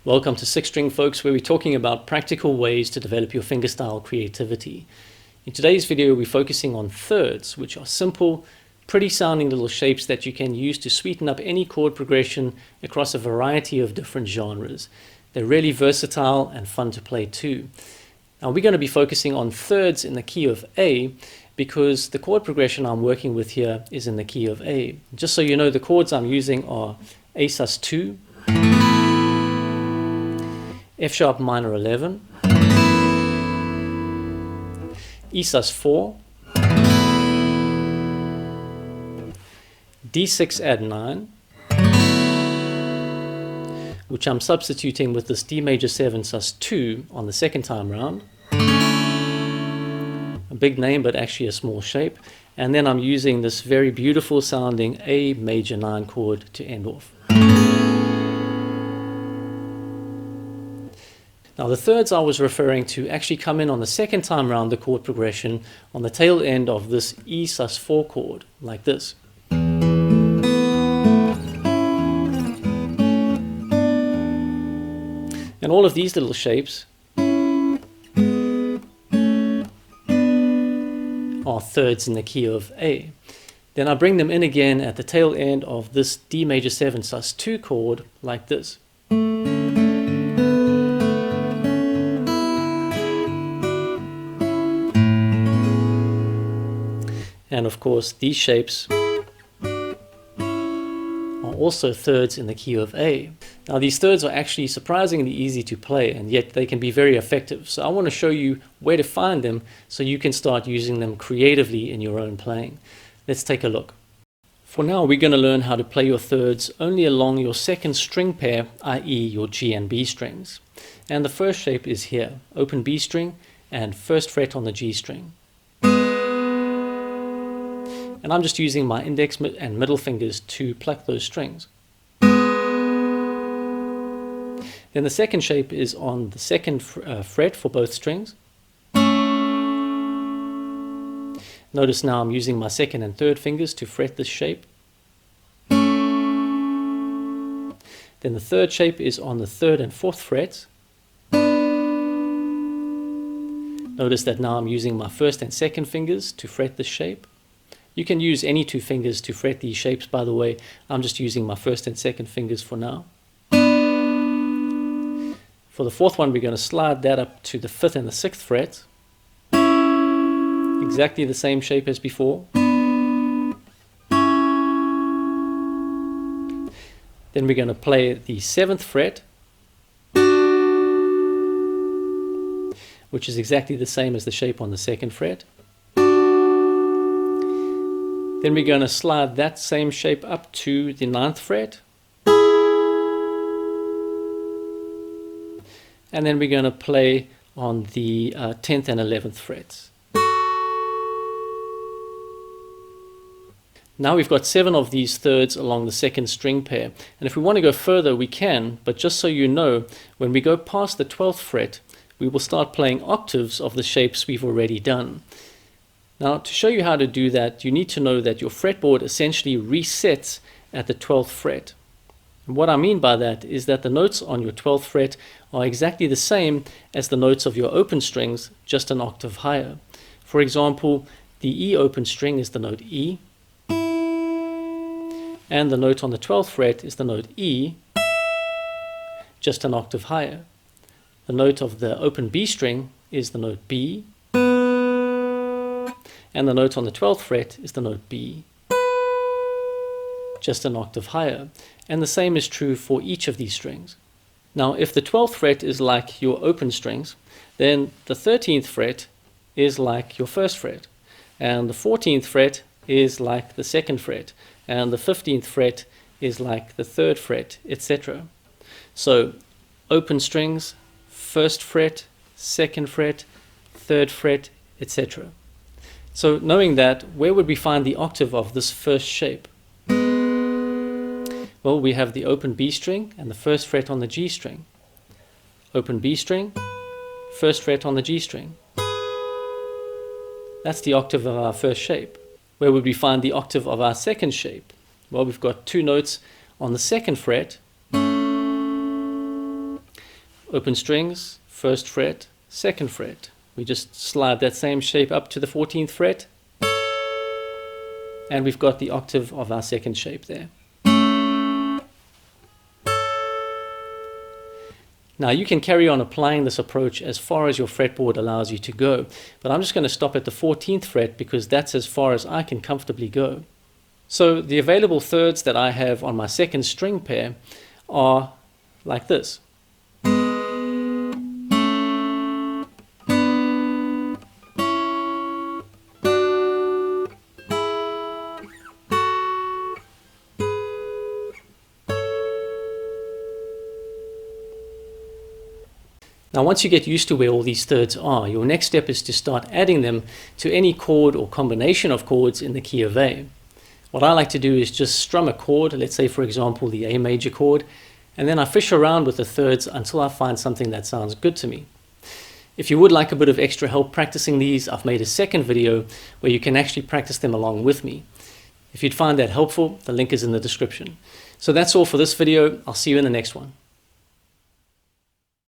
Welcome to Six String Folks, where we're talking about practical ways to develop your fingerstyle creativity. In today's video, we're focusing on thirds, which are simple, pretty sounding little shapes that you can use to sweeten up any chord progression across a variety of different genres. They're really versatile and fun to play too. Now we're going to be focusing on thirds in the key of A because the chord progression I'm working with here is in the key of A. Just so you know, the chords I'm using are A sus2, F sharp minor 11, E sus4, D6 add 9, which I'm substituting with this D major 7 sus2 on the second time round. A big name, but actually a small shape. And then I'm using this very beautiful sounding A major 9 chord to end off. Now the thirds I was referring to actually come in on the second time round the chord progression on the tail end of this E sus4 chord, like this. And all of these little shapes are thirds in the key of A. Then I bring them in again at the tail end of this D major 7 sus2 chord, like this. And of course, these shapes are also thirds in the key of A. Now these thirds are actually surprisingly easy to play, and yet they can be very effective. So I want to show you where to find them so you can start using them creatively in your own playing. Let's take a look. For now, we're going to learn how to play your thirds only along your second string pair, i.e. your G and B strings. And the first shape is here, open B string and first fret on the G string. And I'm just using my index and middle fingers to pluck those strings. Then the second shape is on the second fret for both strings. Notice now I'm using my second and third fingers to fret this shape. Then the third shape is on the third and fourth frets. Notice that now I'm using my first and second fingers to fret this shape. You can use any two fingers to fret these shapes, by the way. I'm just using my first and second fingers for now. For the fourth one, we're going to slide that up to the fifth and the sixth fret. Exactly the same shape as before. Then we're going to play the seventh fret, which is exactly the same as the shape on the second fret. Then we're going to slide that same shape up to the 9th fret. And then we're going to play on the 10th and 11th frets. Now we've got 7 of these thirds along the second string pair. And if we want to go further, we can, but just so you know, when we go past the 12th fret, we will start playing octaves of the shapes we've already done. Now, to show you how to do that, you need to know that your fretboard essentially resets at the 12th fret. And what I mean by that is that the notes on your 12th fret are exactly the same as the notes of your open strings, just an octave higher. For example, the E open string is the note E, and the note on the 12th fret is the note E, just an octave higher. The note of the open B string is the note B, and the note on the 12th fret is the note B, just an octave higher. And the same is true for each of these strings. Now, if the 12th fret is like your open strings, then the 13th fret is like your first fret, and the 14th fret is like the second fret, and the 15th fret is like the third fret, etc. So, open strings, first fret, second fret, third fret, etc. So knowing that, where would we find the octave of this first shape? Well, we have the open B string and the first fret on the G string. Open B string, first fret on the G string. That's the octave of our first shape. Where would we find the octave of our second shape? Well, we've got two notes on the second fret open strings, 1st fret, 2nd fret. We just slide that same shape up to the 14th fret, and we've got the octave of our 2nd shape there. Now you can carry on applying this approach as far as your fretboard allows you to go, but I'm just going to stop at the 14th fret because that's as far as I can comfortably go. So the available thirds that I have on my 2nd string pair are like this. Now once you get used to where all these thirds are, your next step is to start adding them to any chord or combination of chords in the key of A. What I like to do is just strum a chord, let's say for example the A major chord, and then I fish around with the thirds until I find something that sounds good to me. If you would like a bit of extra help practicing these, I've made a second video where you can actually practice them along with me. If you'd find that helpful, the link is in the description. So that's all for this video. I'll see you in the next one.